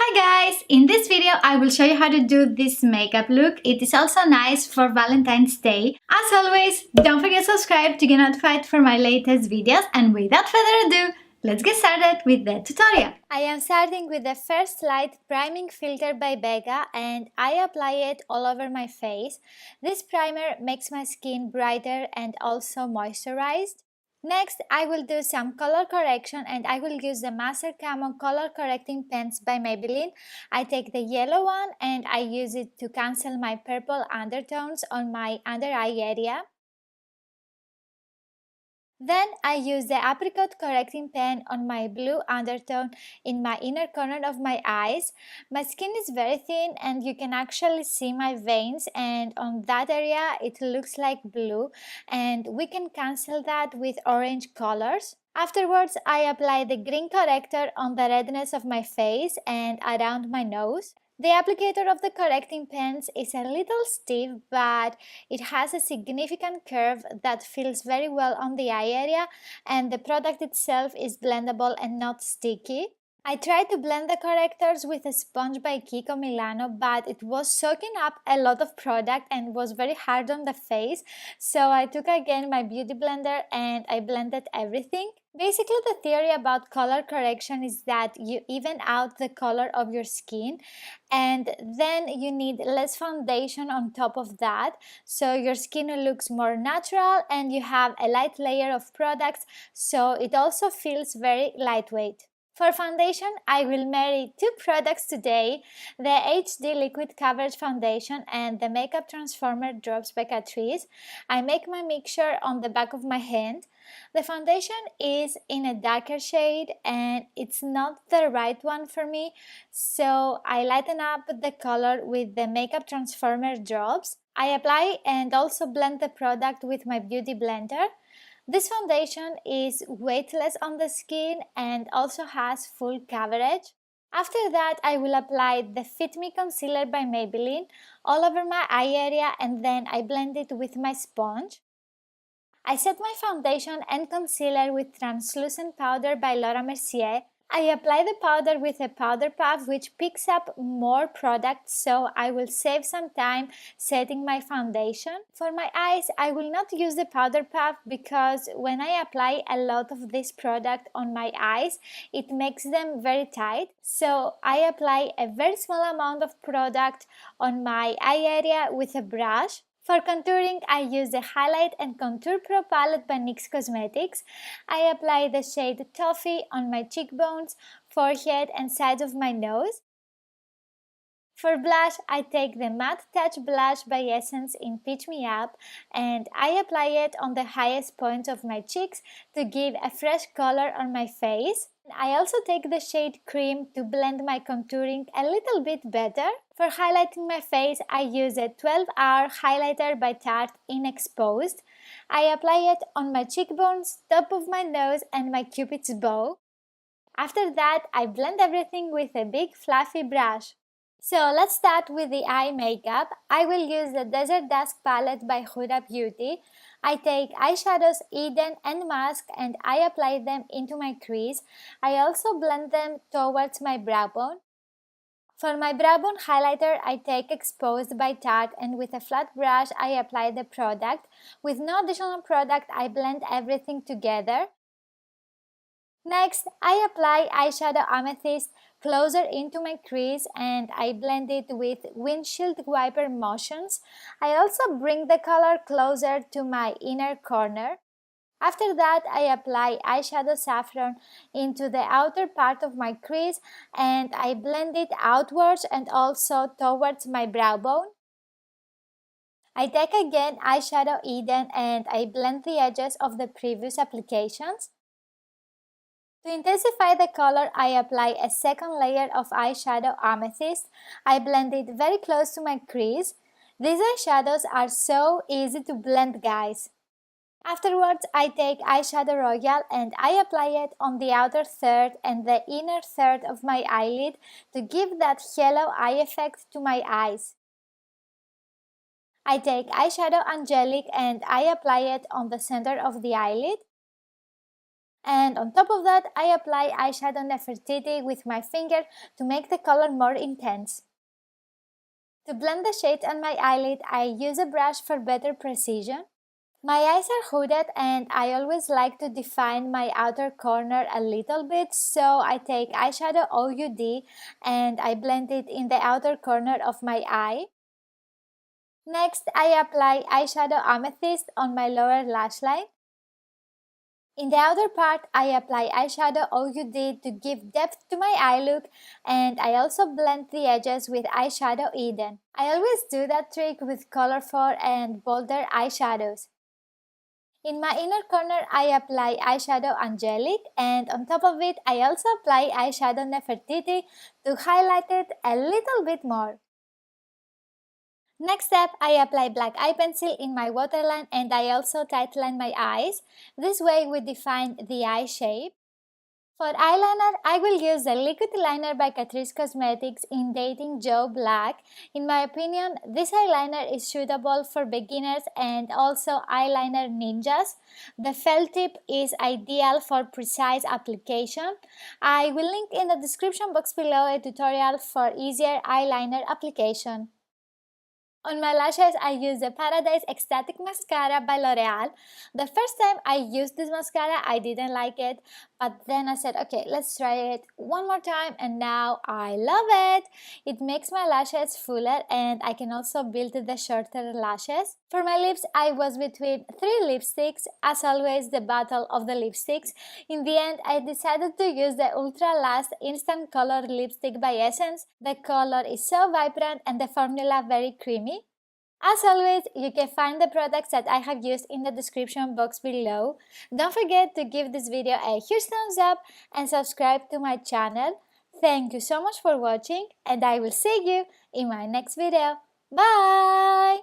Hi guys! In this video I will show you how to do this makeup look. It is also nice for Valentine's Day. As always, don't forget to subscribe to get notified for my latest videos, and without further ado, let's get started with the tutorial. I am starting with the first light priming filter by Becca and I apply it all over my face. This primer makes my skin brighter and also moisturized. Next, I will do some color correction and I will use the Master Camo color correcting pens by Maybelline. I take the yellow one and I use it to cancel my purple undertones on my under eye area. Then I use the apricot correcting pen on my blue undertone in my inner corner of my eyes. My skin is very thin and you can actually see my veins, and on that area it looks like blue, and we can cancel that with orange colors. Afterwards, I apply the green corrector on the redness of my face and around my nose. The applicator of the correcting pens is a little stiff, but it has a significant curve that feels very well on the eye area, and the product itself is blendable and not sticky. I tried to blend the correctors with a sponge by Kiko Milano, but it was soaking up a lot of product and was very hard on the face, so I took again my beauty blender and I blended everything. Basically, the theory about color correction is that you even out the color of your skin and then you need less foundation on top of that, so your skin looks more natural and you have a light layer of products, so it also feels very lightweight. For foundation, I will marry two products today, the HD Liquid Coverage Foundation and the Makeup Transformer Drops by Catrice. I make my mixture on the back of my hand. The foundation is in a darker shade and it's not the right one for me, so I lighten up the color with the Makeup Transformer Drops. I apply and also blend the product with my beauty blender. This foundation is weightless on the skin and also has full coverage. After that, I will apply the Fit Me Concealer by Maybelline all over my eye area and then I blend it with my sponge. I set my foundation and concealer with translucent powder by Laura Mercier. I apply the powder with a powder puff which picks up more product, so I will save some time setting my foundation. For my eyes, I will not use the powder puff because when I apply a lot of this product on my eyes, it makes them very tight. So I apply a very small amount of product on my eye area with a brush. For contouring, I use the Highlight and Contour Pro palette by NYX Cosmetics. I apply the shade Toffee on my cheekbones, forehead and sides of my nose. For blush, I take the Matte Touch Blush by Essence in Pitch Me Up and I apply it on the highest point of my cheeks to give a fresh color on my face. I also take the shade Cream to blend my contouring a little bit better. For highlighting my face, I use a 12-hour highlighter by Tarte in Exposed. I apply it on my cheekbones, top of my nose and my cupid's bow. After that, I blend everything with a big fluffy brush. So let's start with the eye makeup. I will use the Desert Dusk palette by Huda Beauty. I take eyeshadows Eden and Mask and I apply them into my crease. I also blend them towards my brow bone. For my brow bone highlighter, I take Exposed by Tarte and with a flat brush I apply the product. With no additional product, I blend everything together. Next, I apply eyeshadow Amethyst closer into my crease and I blend it with windshield wiper motions. I also bring the color closer to my inner corner. After that, I apply eyeshadow Saffron into the outer part of my crease and I blend it outwards and also towards my brow bone. I take again eyeshadow Eden and I blend the edges of the previous applications. To intensify the color, I apply a second layer of eyeshadow Amethyst. I blend it very close to my crease. These eyeshadows are so easy to blend, guys. Afterwards, I take eyeshadow Royal and I apply it on the outer third and the inner third of my eyelid to give that yellow eye effect to my eyes. I take eyeshadow Angelic and I apply it on the center of the eyelid. And on top of that, I apply eyeshadow Nefertiti with my finger to make the color more intense. To blend the shade on my eyelid, I use a brush for better precision. My eyes are hooded and I always like to define my outer corner a little bit, so I take eyeshadow OUD and I blend it in the outer corner of my eye. Next, I apply eyeshadow Amethyst on my lower lash line. In the outer part, I apply eyeshadow OUD to give depth to my eye look, and I also blend the edges with eyeshadow Eden. I always do that trick with colorful and bolder eyeshadows. In my inner corner, I apply eyeshadow Angelic, and on top of it, I also apply eyeshadow Nefertiti to highlight it a little bit more. Next step, I apply black eye pencil in my waterline and I also tightline my eyes. This way we define the eye shape. For eyeliner, I will use the liquid liner by Catrice Cosmetics in Dating Joe Black. In my opinion, this eyeliner is suitable for beginners and also eyeliner ninjas. The felt tip is ideal for precise application. I will link in the description box below a tutorial for easier eyeliner application. On my lashes, I use the Paradise Ecstatic Mascara by L'Oreal. The first time I used this mascara, I didn't like it, but then I said, okay, let's try it one more time, and now I love it. It makes my lashes fuller and I can also build the shorter lashes. For my lips, I was between 3 lipsticks, as always the battle of the lipsticks. In the end, I decided to use the Ultra Last Instant Color Lipstick by Essence. The color is so vibrant and the formula very creamy. As always, you can find the products that I have used in the description box below. Don't forget to give this video a huge thumbs up and subscribe to my channel. Thank you so much for watching and I will see you in my next video. Bye!